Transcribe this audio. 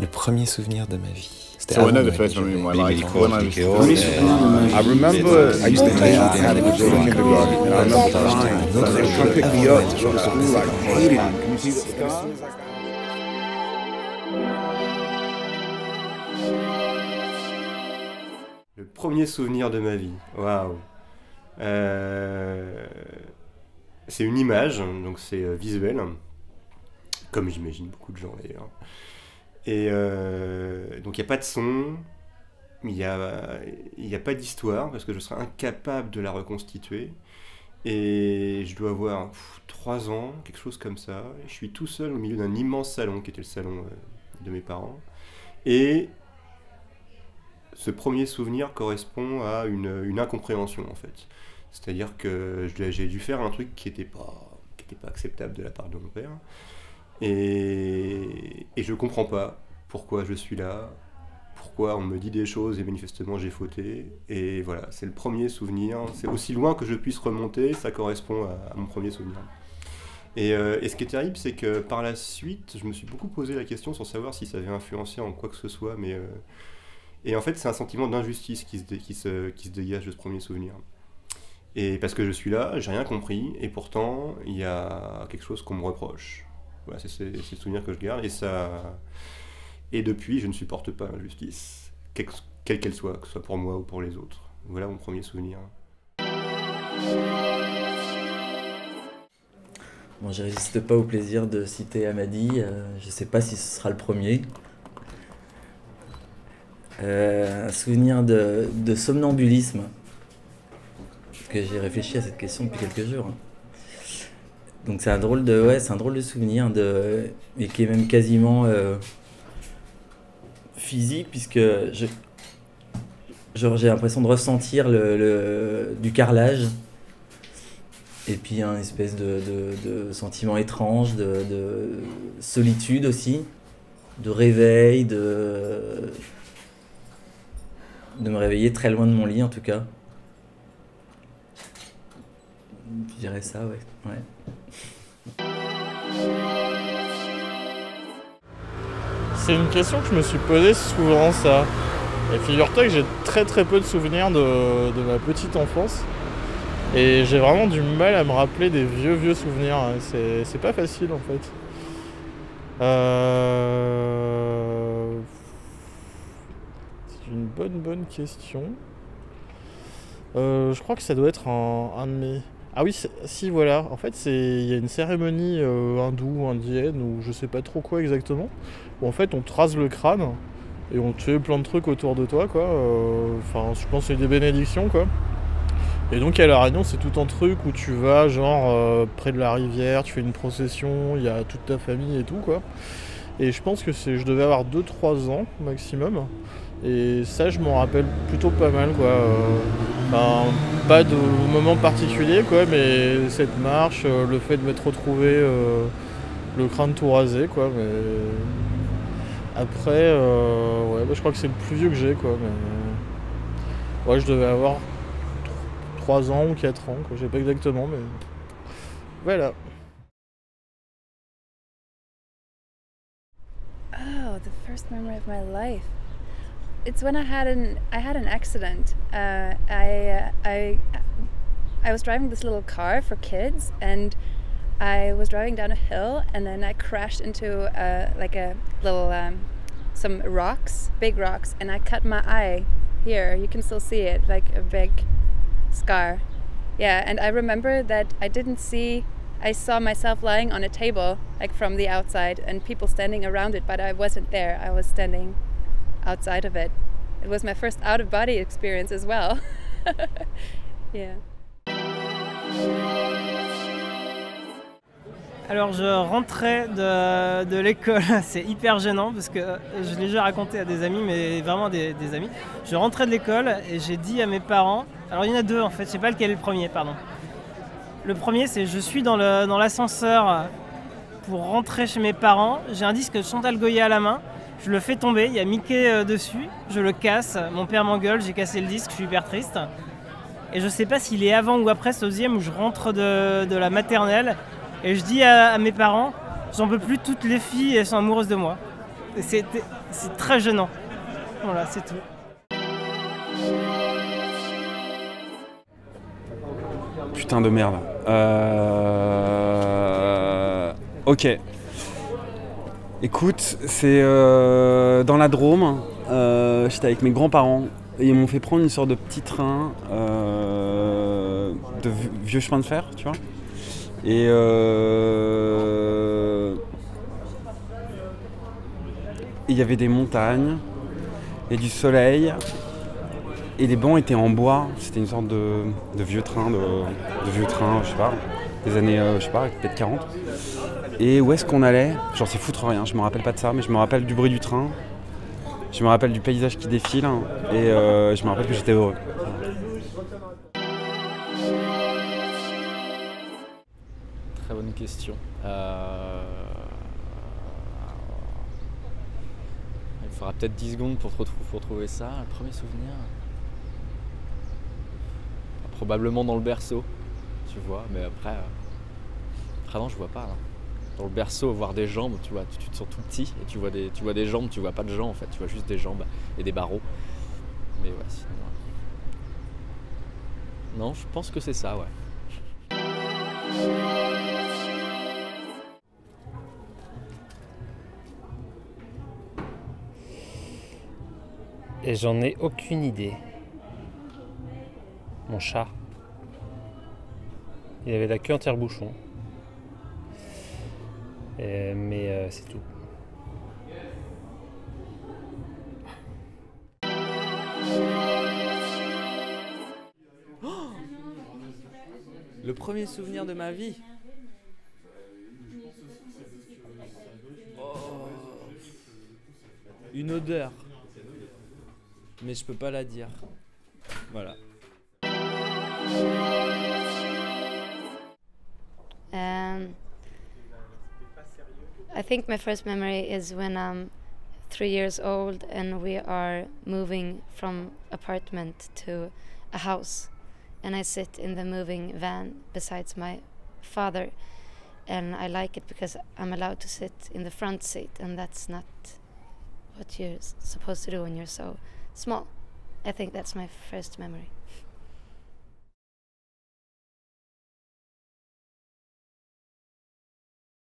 Le premier souvenir de ma vie. C'était So avant another Noël, first j'avais memory of my life, really when I was cool. I remember I used to play outside of the kindergarten, and I remember crying. They were trying to pick me up to go to school. I hated it. Can you see the scars? Le premier souvenir de ma vie, waouh. C'est une image, donc c'est visuel, comme j'imagine beaucoup de gens d'ailleurs. Et donc il n'y a pas de son, il n'y a pas d'histoire, parce que je serais incapable de la reconstituer. Et je dois avoir 3 ans, quelque chose comme ça. Et je suis tout seul au milieu d'un immense salon, qui était le salon de mes parents. Et ce premier souvenir correspond à une incompréhension, en fait. C'est-à-dire que j'ai dû faire un truc qui n'était pas acceptable de la part de mon père. Et je comprends pas pourquoi je suis là, pourquoi on me dit des choses et manifestement j'ai fauté. Et voilà, c'est le premier souvenir. C'est aussi loin que je puisse remonter, ça correspond à mon premier souvenir. Et ce qui est terrible, c'est que par la suite, je me suis beaucoup posé la question sans savoir si ça avait influencé en quoi que ce soit. Et en fait, c'est un sentiment d'injustice qui se dégage de ce premier souvenir. Et parce que je suis là, j'ai rien compris, et pourtant, il y a quelque chose qu'on me reproche. Voilà, c'est le souvenir que je garde, et depuis, je ne supporte pas l'injustice, quelle qu'elle soit, que ce soit pour moi ou pour les autres. Voilà mon premier souvenir. Bon, je résiste pas au plaisir de citer Hamadi, je sais pas si ce sera le premier. Un souvenir de somnambulisme, parce que j'ai réfléchi à cette question depuis quelques jours. Donc c'est un drôle de souvenir, et qui est même quasiment physique, puisque j'ai l'impression de ressentir du carrelage, et puis un espèce de sentiment étrange, de solitude aussi, de réveil, de me réveiller très loin de mon lit en tout cas. Je dirais ça, ouais. C'est une question que je me suis posée souvent, ça. Et figure-toi que j'ai très peu de souvenirs de ma petite enfance. Et j'ai vraiment du mal à me rappeler des vieux souvenirs. C'est pas facile en fait. C'est une bonne question. Je crois que ça doit être un de mes... Ah oui, si voilà, en fait il y a une cérémonie hindoue, indienne, ou je sais pas trop quoi exactement, où en fait on te rase le crâne et on te fait plein de trucs autour de toi, quoi. Enfin, je pense que c'est des bénédictions, quoi. Et donc à La Réunion, c'est tout un truc où tu vas genre près de la rivière, tu fais une procession, il y a toute ta famille et tout, quoi. Et je pense que je devais avoir 2-3 ans maximum. Et ça, je m'en rappelle plutôt pas mal, quoi. Pas de moment particulier, quoi, mais cette marche, le fait de m'être retrouvé le crâne tout rasé, quoi. Mais après, ouais, je crois que c'est le plus vieux que j'ai, quoi. Mais ouais, je devais avoir 3 ans ou 4 ans, quoi. Je sais pas exactement, mais voilà. Oh, the first memory of my life. It's when I had an accident. I was driving this little car for kids, and I was driving down a hill, and then I crashed into like a little some rocks, big rocks, and I cut my eye here. You can still see it, like a big scar. Yeah, and I remember that I saw myself lying on a table, like from the outside, and people standing around it, but I wasn't there. I was standing outside of it. It was my first out-of-body experience as well. Yeah. Alors je rentrais de l'école, c'est hyper gênant parce que je l'ai déjà raconté à des amis, mais vraiment des amis. Je rentrais de l'école et j'ai dit à mes parents, alors il y en a 2 en fait, je sais pas lequel est le premier, pardon. Le premier, c'est je suis dans l'ascenseur pour rentrer chez mes parents, j'ai un disque de Chantal Goya à la main, je le fais tomber, il y a Mickey dessus, je le casse, mon père m'engueule, j'ai cassé le disque, je suis hyper triste. Et je sais pas s'il est avant ou après ce deuxième où je rentre de la maternelle et je dis à mes parents, j'en peux plus, toutes les filles elles sont amoureuses de moi. Et c'est très gênant. Voilà, c'est tout. Putain de merde. Ok. Écoute, c'est dans la Drôme. J'étais avec mes grands-parents et ils m'ont fait prendre une sorte de petit train de vieux chemin de fer, tu vois. Et il y avait des montagnes et du soleil. Et les bancs étaient en bois. C'était une sorte de vieux train, de vieux train, je sais pas, des années, je sais pas, peut-être 40. Et où est-ce qu'on allait? J'en sais foutre rien, je me rappelle pas de ça, mais je me rappelle du bruit du train. Je me rappelle du paysage qui défile et je me rappelle que j'étais heureux. Très bonne question. Il faudra peut-être 10 secondes pour trouver ça. Le premier souvenir. Probablement dans le berceau, tu vois, mais après non, je vois pas. Hein. Dans le berceau, voir des jambes, tu vois, tu te sens tout petit et tu vois des jambes, tu vois pas de gens en fait, tu vois juste des jambes et des barreaux. Mais ouais, sinon. Non, je pense que c'est ça, ouais. Et j'en ai aucune idée. Mon chat. Il avait la queue en tire-bouchon. Mais c'est tout. Le premier souvenir de ma vie. Oh. Une odeur. Mais je peux pas la dire. Voilà. I think my first memory is when I'm 3 years old and we are moving from apartment to a house, and I sit in the moving van besides my father, and I like it because I'm allowed to sit in the front seat, and that's not what you're supposed to do when you're so small. I think that's my first memory.